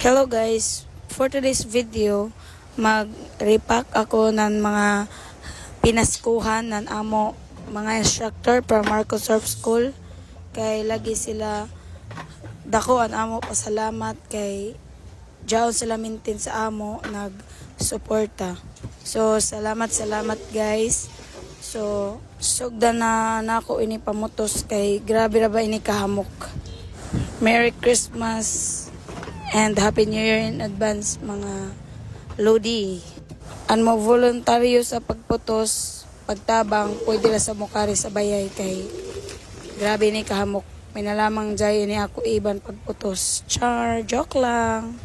Hello guys, for today's video, mag-repack ako ng mga pinaskuhan ng amo mga instructor from Marcos Surf School. Kay lagi sila dako ang amo pasalamat kay jaon sila mintin sa amo nag-suporta. So salamat guys. So sugda na nako ini pamutos kay grabe ra ba ini kahamok. Merry Christmas and Happy New Year in advance mga Lodi. Ang mo voluntaryo sa pagputos, pagtabang, pwede na sa mukari sa bayay kay grabe ni kahamok. May nalamang jay ni ako iban pagputos. Char, joke lang.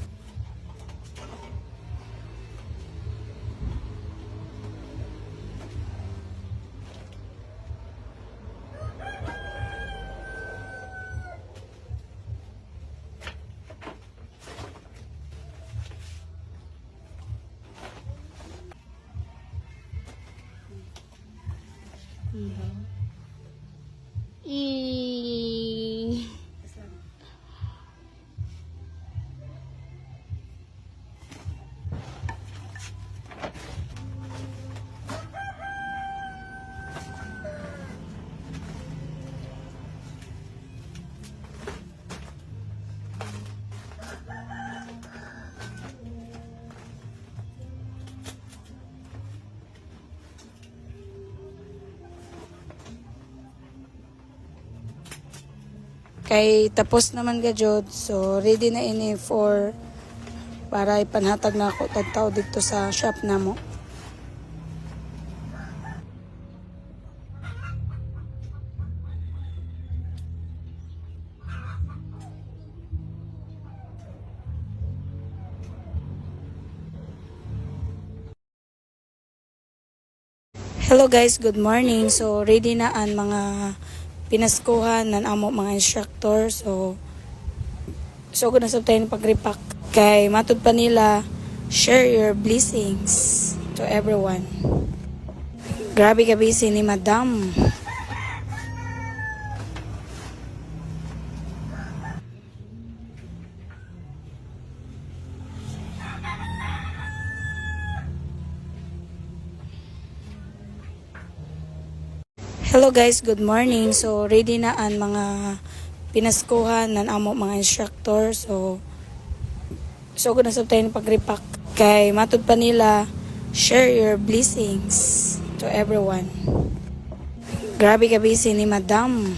Kay tapos naman gajod, so ready na ini for para ipanhatag na ako tagtao dito sa shop namo. Hello guys, good morning. So ready na ang mga pinaskuhan ng amo mga instructor. So good na sab tayo ng pag-repack. Kay matud pa nila, share your blessings to everyone. Grabe ka busy ni Madam. Hello guys, good morning. So ready na ang mga pinaskuhan ng amo mga instructor. So good na sab tayo ng pag-repack. Kay matud pa nila, share your blessings to everyone. Grabe ka busy ni Madam.